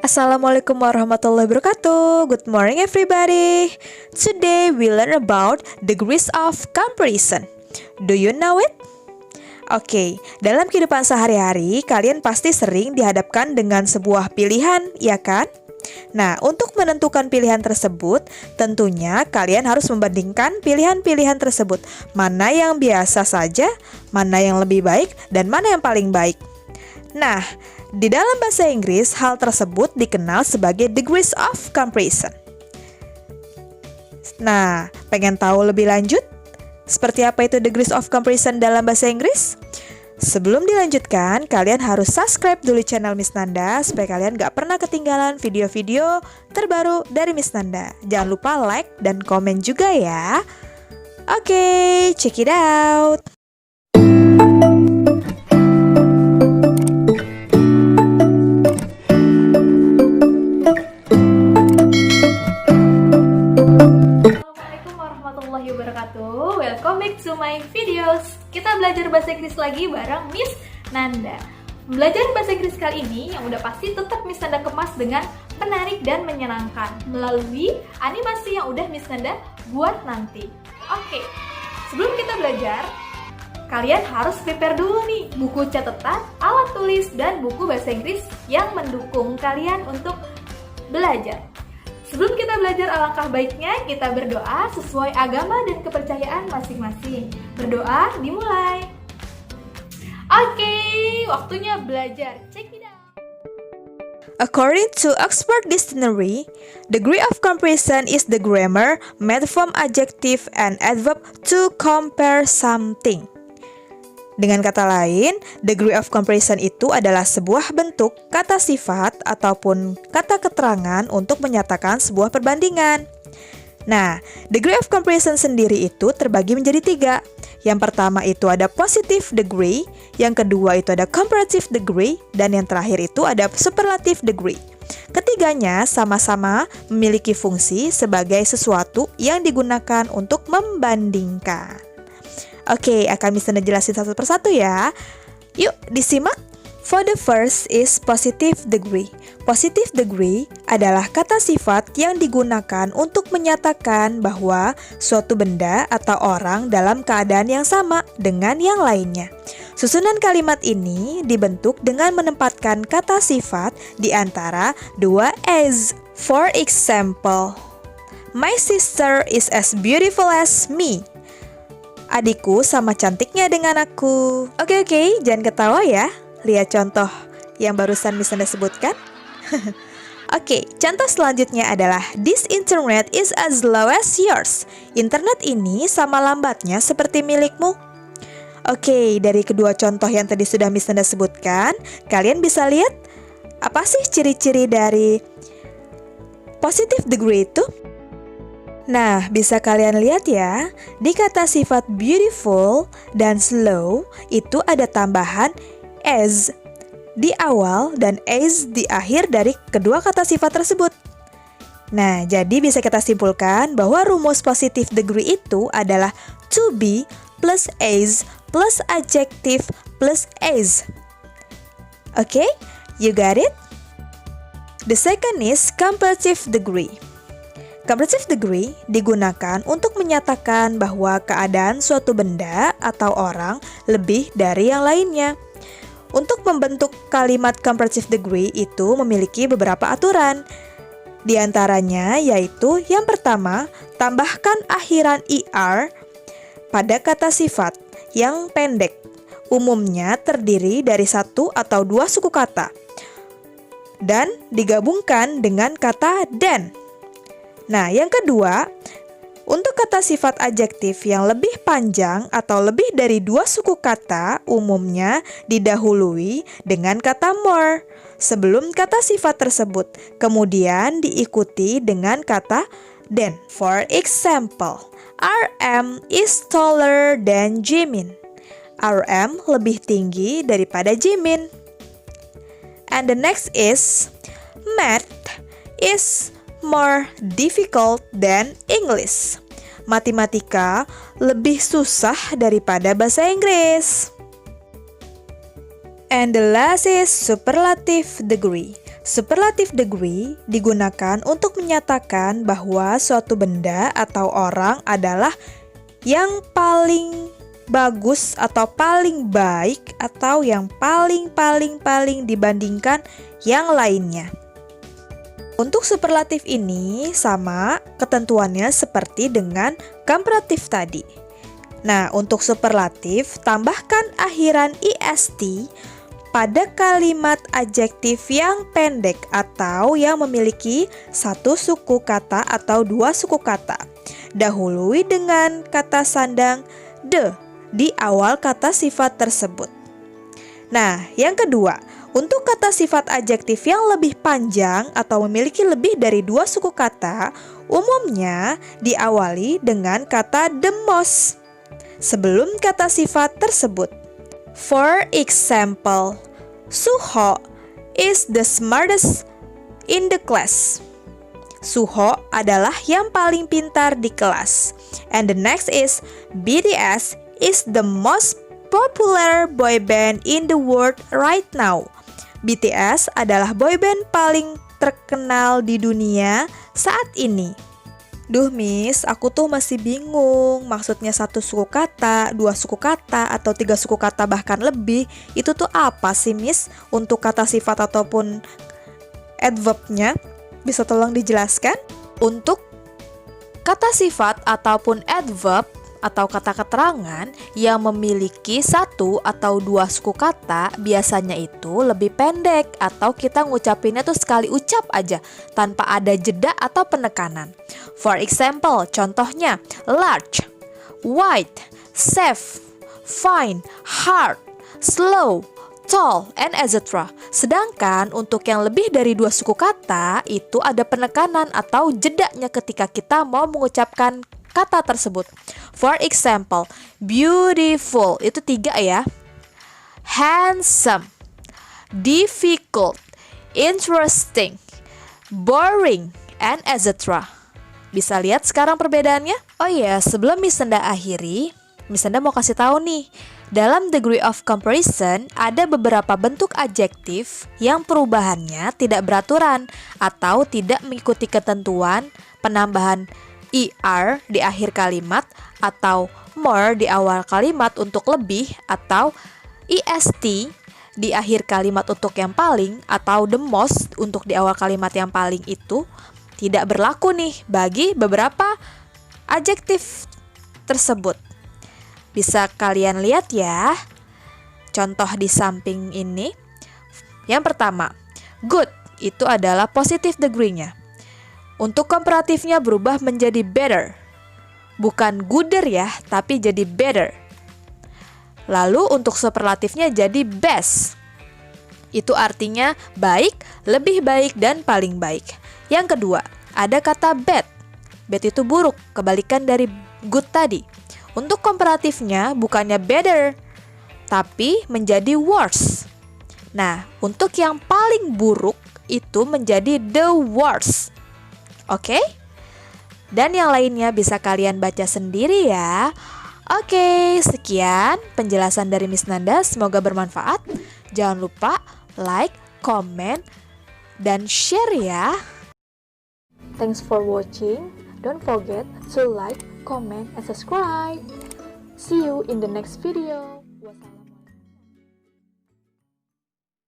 Assalamualaikum warahmatullahi wabarakatuh. Good morning everybody. Today we learn about degrees of comparison. Do you know it? Oke, dalam kehidupan sehari-hari kalian pasti sering dihadapkan dengan sebuah pilihan, ya kan? Nah, untuk menentukan pilihan tersebut, tentunya kalian harus membandingkan pilihan-pilihan tersebut. Mana yang biasa saja, mana yang lebih baik, dan mana yang paling baik. Nah, di dalam bahasa Inggris, hal tersebut dikenal sebagai degrees of comparison. Nah, pengen tahu lebih lanjut? Seperti apa itu degrees of comparison dalam bahasa Inggris? Sebelum dilanjutkan, kalian harus subscribe dulu channel Miss Nanda supaya kalian gak pernah ketinggalan video-video terbaru dari Miss Nanda. Jangan lupa like dan komen juga ya. Oke, check it out. Welcome back to my videos. Kita belajar bahasa Inggris lagi bareng Miss Nanda. Belajar bahasa Inggris kali ini yang udah pasti tetap Miss Nanda kemas dengan menarik dan menyenangkan melalui animasi yang udah Miss Nanda buat nanti. Oke, sebelum kita belajar, kalian harus prepare dulu nih buku catatan, alat tulis, dan buku bahasa Inggris yang mendukung kalian untuk belajar. Sebelum kita belajar, alangkah baiknya kita berdoa sesuai agama dan kepercayaan masing-masing. Berdoa dimulai. Oke, waktunya belajar. Check it out. According to Oxford Dictionary, degree of comparison is the grammar made from adjective and adverb to compare something. Dengan kata lain, degree of comparison itu adalah sebuah bentuk kata sifat ataupun kata keterangan untuk menyatakan sebuah perbandingan. Nah, degree of comparison sendiri itu terbagi menjadi 3. Yang pertama itu ada positive degree, yang kedua itu ada comparative degree, dan yang terakhir itu ada superlative degree. Ketiganya sama-sama memiliki fungsi sebagai sesuatu yang digunakan untuk membandingkan. Oke, akan bisa jelasin satu persatu ya. Yuk, disimak. For the first is positive degree. Positive degree adalah kata sifat yang digunakan untuk menyatakan bahwa suatu benda atau orang dalam keadaan yang sama dengan yang lainnya. Susunan kalimat ini dibentuk dengan menempatkan kata sifat di antara dua as. For example, my sister is as beautiful as me. Adikku sama cantiknya dengan aku. Oke, jangan ketawa ya. Lihat contoh yang barusan Miss Nanda sebutkan. Oke, contoh selanjutnya adalah this internet is as slow as yours. Internet ini sama lambatnya seperti milikmu. Oke, dari kedua contoh yang tadi sudah Miss Nanda sebutkan, kalian bisa lihat apa sih ciri-ciri dari positive degree itu? Nah, bisa kalian lihat ya, di kata sifat beautiful dan slow itu ada tambahan as di awal dan as di akhir dari kedua kata sifat tersebut. Nah, jadi bisa kita simpulkan bahwa rumus positive degree itu adalah to be plus as plus adjective plus as. Oke, you got it? The second is comparative degree. Comparative degree digunakan untuk menyatakan bahwa keadaan suatu benda atau orang lebih dari yang lainnya. Untuk membentuk kalimat comparative degree itu memiliki beberapa aturan. Di antaranya yaitu yang pertama, tambahkan akhiran er pada kata sifat yang pendek. Umumnya terdiri dari 1 atau 2 suku kata dan digabungkan dengan kata dan. Nah, yang kedua, untuk kata sifat adjektif yang lebih panjang atau lebih dari 2 suku kata umumnya didahului dengan kata more sebelum kata sifat tersebut, kemudian diikuti dengan kata than. For example, RM is taller than Jimin. RM lebih tinggi daripada Jimin. And the next is math is more difficult than English. Matematika lebih susah daripada bahasa Inggris. And the last is superlative degree. Superlative degree digunakan untuk menyatakan bahwa suatu benda atau orang adalah yang paling bagus atau paling baik atau yang paling dibandingkan yang lainnya. Untuk superlatif ini sama ketentuannya seperti dengan komparatif tadi. Nah, untuk superlatif tambahkan akhiran est pada kalimat adjektif yang pendek atau yang memiliki satu suku kata atau dua suku kata. Dahului dengan kata sandang de di awal kata sifat tersebut. Nah, yang kedua, untuk kata sifat adjektif yang lebih panjang atau memiliki lebih dari dua suku kata, umumnya diawali dengan kata the most sebelum kata sifat tersebut. For example, Suho is the smartest in the class. Suho adalah yang paling pintar di kelas. And the next is BTS is the most popular boy band in the world right now. BTS adalah boyband paling terkenal di dunia saat ini. Duh Miss, aku tuh masih bingung. Maksudnya satu suku kata, dua suku kata, atau tiga suku kata bahkan lebih. Itu tuh apa sih Miss? Untuk kata sifat ataupun adverbnya, bisa tolong dijelaskan? Untuk kata sifat ataupun adverb atau kata keterangan yang memiliki satu atau dua suku kata biasanya itu lebih pendek atau kita ngucapinnya tuh sekali ucap aja tanpa ada jeda atau penekanan. For example, contohnya large, wide, safe, fine, hard, slow, tall, and etc. Sedangkan untuk yang lebih dari dua suku kata itu ada penekanan atau jedanya ketika kita mau mengucapkan kata tersebut. For example, beautiful itu 3 ya. Handsome, difficult, interesting, boring, and etc. Bisa lihat sekarang perbedaannya? Oh iya, sebelum Miss Nanda akhiri, Miss Nanda mau kasih tahu nih. Dalam degree of comparison, ada beberapa bentuk adjektif yang perubahannya tidak beraturan atau tidak mengikuti ketentuan penambahan er di akhir kalimat atau more di awal kalimat untuk lebih atau est di akhir kalimat untuk yang paling atau the most untuk di awal kalimat yang paling itu tidak berlaku nih bagi beberapa adjektif tersebut. Bisa kalian lihat ya contoh di samping ini. Yang pertama, good itu adalah positive degree-nya. Untuk komparatifnya berubah menjadi better. Bukan gooder ya, tapi jadi better. Lalu untuk superlatifnya jadi best. Itu artinya baik, lebih baik, dan paling baik. Yang kedua, ada kata bad. Bad itu buruk, kebalikan dari good tadi. Untuk komparatifnya bukannya better, tapi menjadi worse. Nah, untuk yang paling buruk itu menjadi the worst. Oke? Dan yang lainnya bisa kalian baca sendiri ya. Oke, sekian penjelasan dari Miss Nanda. Semoga bermanfaat. Jangan lupa like, comment, dan share ya. Thanks for watching. Don't forget to like, comment, and subscribe. See you in the next video.